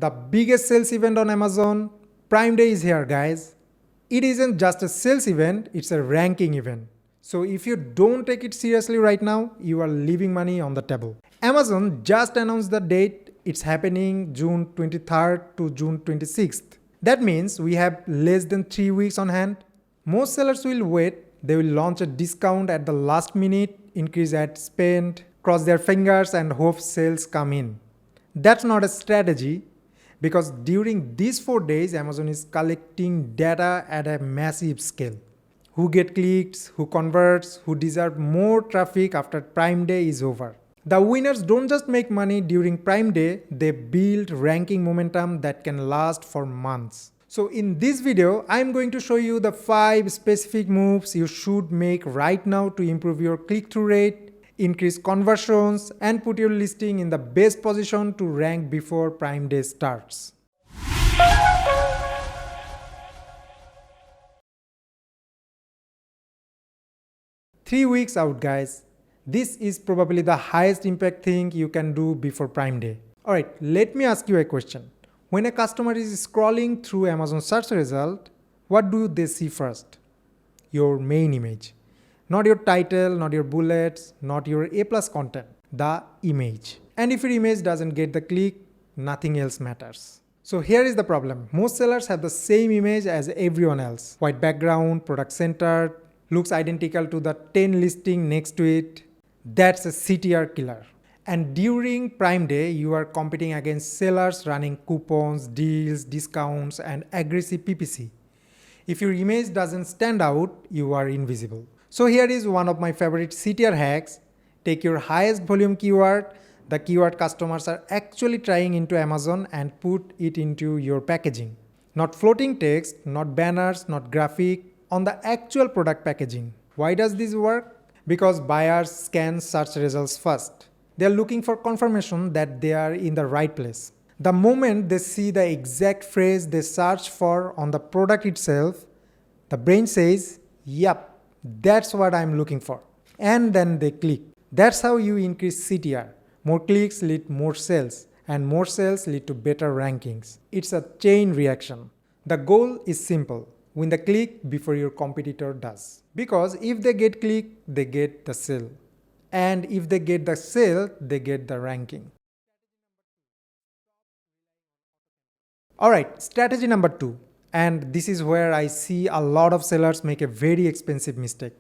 The biggest sales event on Amazon, Prime Day is here, guys. It isn't just a sales event, it's a ranking event. So if you don't take it seriously right now, you are leaving money on the table. Amazon just announced the date. It's happening June 23rd to June 26th. That means we have less than 3 weeks on hand. Most sellers will wait. They will launch a discount at the last minute, increase ad spend, cross their fingers and hope sales come in. That's not a strategy, because during these 4 days, Amazon is collecting data at a massive scale. Who get clicks, who converts, who deserve more traffic after Prime Day is over. The winners don't just make money during Prime Day, they build ranking momentum that can last for months. So in this video, I'm going to show you the 5 specific moves you should make right now to improve your click-through rate, increase conversions, and put your listing in the best position to rank before Prime Day starts. Three weeks out, guys. This is probably the highest impact thing you can do before Prime Day. Alright, let me ask you a question. When a customer is scrolling through Amazon search result, what do they see first? Your main image. Not your title, not your bullets, not your A+ content. The image. And if your image doesn't get the click, nothing else matters. So here is the problem. Most sellers have the same image as everyone else. White background, product centered, looks identical to the 10 listing next to it. That's a CTR killer. And during Prime Day, you are competing against sellers running coupons, deals, discounts, and aggressive PPC. If your image doesn't stand out, you are invisible. So here is one of my favorite CTR hacks. Take your highest volume keyword, the keyword customers are actually trying into Amazon, and put it into your packaging. Not floating text, not banners, not graphic, on the actual product packaging. Why does this work? Because buyers scan search results first. They are looking for confirmation that they are in the right place. The moment they see the exact phrase they search for on the product itself, the brain says, "Yup, that's what I'm looking for." And then they click. That's how you increase CTR. More clicks lead more sales, and more sales lead to better rankings. It's a chain reaction. The goal is simple. Win the click before your competitor does. Because if they get click, they get the sale. And if they get the sale, they get the ranking. Alright, strategy number 2. And this is where I see a lot of sellers make a very expensive mistake.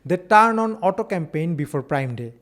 They turn on auto campaign before Prime Day,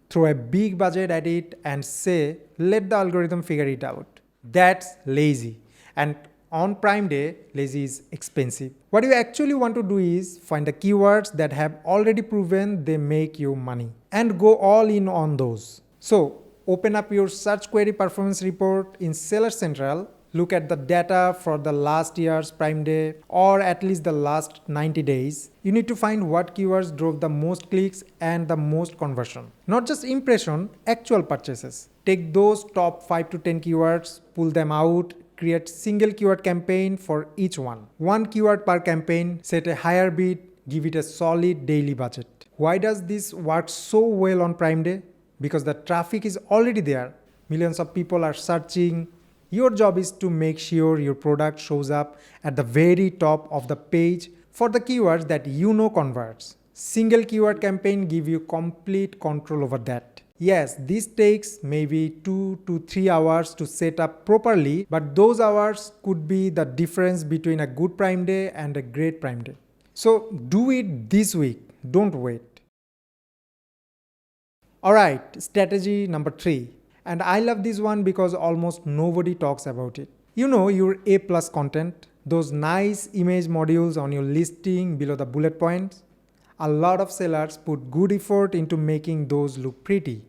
throw a big budget at it and say, let the algorithm figure it out. That's lazy. And on Prime Day, lazy is expensive. What you actually want to do is find the keywords that have already proven they make you money and go all in on those. So open up your search query performance report in Seller Central. Look at the data for the last year's Prime Day, or at least the last 90 days. You need to find what keywords drove the most clicks and the most conversion. Not just impression, actual purchases. Take those top 5 to 10 keywords, pull them out, create single keyword campaign for each one. One keyword per campaign, set a higher bid, give it a solid daily budget. Why does this work so well on Prime Day? Because the traffic is already there. Millions of people are searching. Your job is to make sure your product shows up at the very top of the page for the keywords that you know converts. Single keyword campaign give you complete control over that. Yes, this takes maybe 2 to 3 hours to set up properly, but those hours could be the difference between a good Prime Day and a great Prime Day. So do it this week, don't wait. Alright, strategy number 3. And I love this one because almost nobody talks about it. You know your A+ content, those nice image modules on your listing below the bullet points. A lot of sellers put good effort into making those look pretty.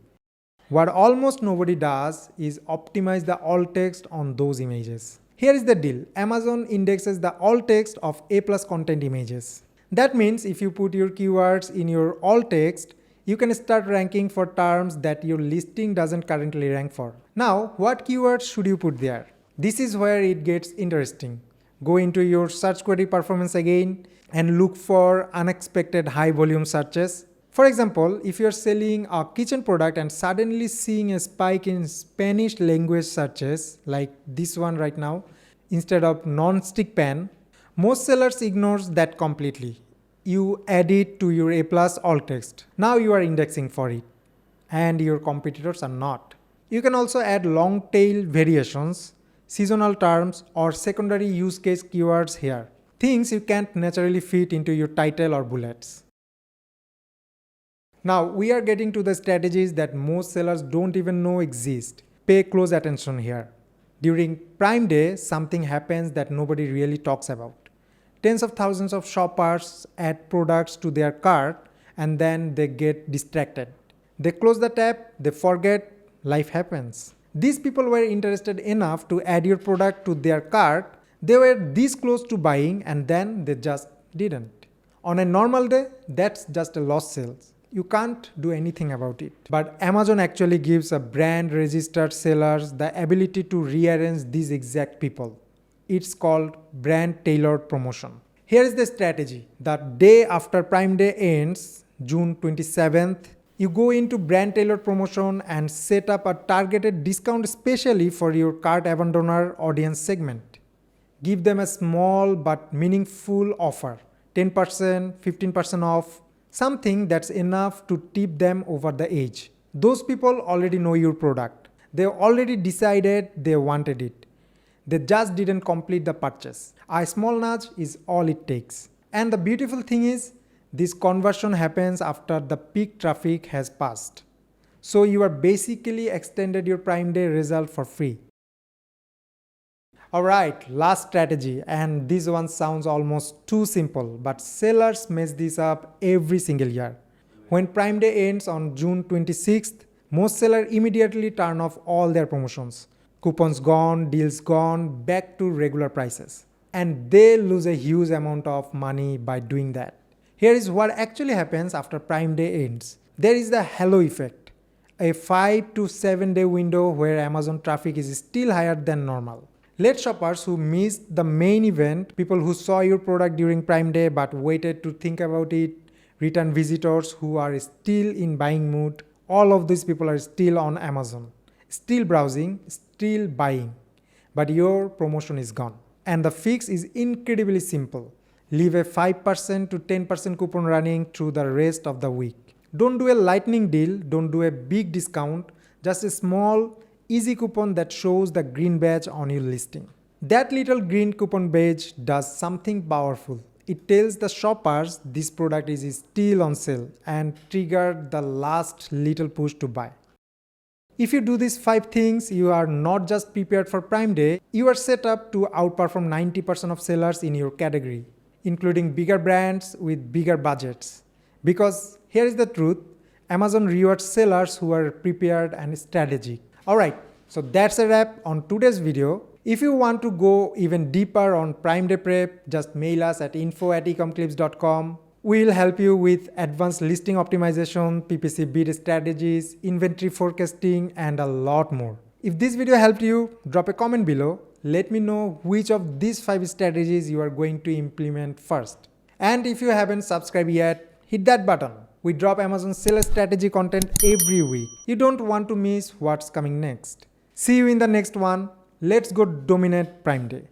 What almost nobody does is optimize the alt text on those images. Here is the deal. Amazon indexes the alt text of A+ content images. That means if you put your keywords in your alt text, you can start ranking for terms that your listing doesn't currently rank for. Now, what keywords should you put there? This is where it gets interesting. Go into your search query performance again and look for unexpected high volume searches. For example, if you're selling a kitchen product and suddenly seeing a spike in Spanish language searches, like this one right now, instead of non-stick pan, most sellers ignores that completely. You add it to your A+ alt text. Now you are indexing for it, and your competitors are not. You can also add long tail variations, seasonal terms, or secondary use case keywords here. Things you can't naturally fit into your title or bullets. Now we are getting to the strategies that most sellers don't even know exist. Pay close attention here. During Prime Day, something happens that nobody really talks about. Tens of thousands of shoppers add products to their cart and then they get distracted. They close the tab, they forget, life happens. These people were interested enough to add your product to their cart, they were this close to buying and then they just didn't. On a normal day, that's just a lost sales. You can't do anything about it. But Amazon actually gives a brand registered sellers the ability to rearrange these exact people. It's called brand tailored promotion. Here is the strategy. The day after Prime Day ends, June 27th, you go into brand tailored promotion and set up a targeted discount especially for your cart abandoner audience segment. Give them a small but meaningful offer, 10%, 15% off, something that's enough to tip them over the edge. Those people already know your product. They already decided they wanted it. They just didn't complete the purchase. A small nudge is all it takes. And the beautiful thing is, this conversion happens after the peak traffic has passed. So you are basically extended your Prime Day result for free. Alright, last strategy, and this one sounds almost too simple, but sellers mess this up every single year. When Prime Day ends on June 26th, most sellers immediately turn off all their promotions. Coupons gone, deals gone, back to regular prices. And they lose a huge amount of money by doing that. Here is what actually happens after Prime Day ends. There is the halo effect, a 5 to 7 day window where Amazon traffic is still higher than normal. Let shoppers who missed the main event, people who saw your product during Prime Day but waited to think about it, return visitors who are still in buying mood, all of these people are still on Amazon, still browsing, still buying. But your promotion is gone. And the fix is incredibly simple. Leave a 5% to 10% coupon running through the rest of the week. Don't do a lightning deal, don't do a big discount, just a small, easy coupon that shows the green badge on your listing. That little green coupon badge does something powerful. It tells the shoppers this product is still on sale and trigger the last little push to buy. If you do these 5 things, you are not just prepared for Prime Day, you are set up to outperform 90% of sellers in your category, including bigger brands with bigger budgets. Because here is the truth, Amazon rewards sellers who are prepared and strategic. Alright, so that's a wrap on today's video. If you want to go even deeper on Prime Day prep, just mail us at info@eComclips.com. We'll help you with advanced listing optimization, PPC bid strategies, inventory forecasting, and a lot more. If this video helped you, drop a comment below. Let me know which of these 5 strategies you are going to implement first. And if you haven't subscribed yet, hit that button. We drop Amazon sales strategy content every week. You don't want to miss what's coming next. See you in the next one. Let's go dominate Prime Day.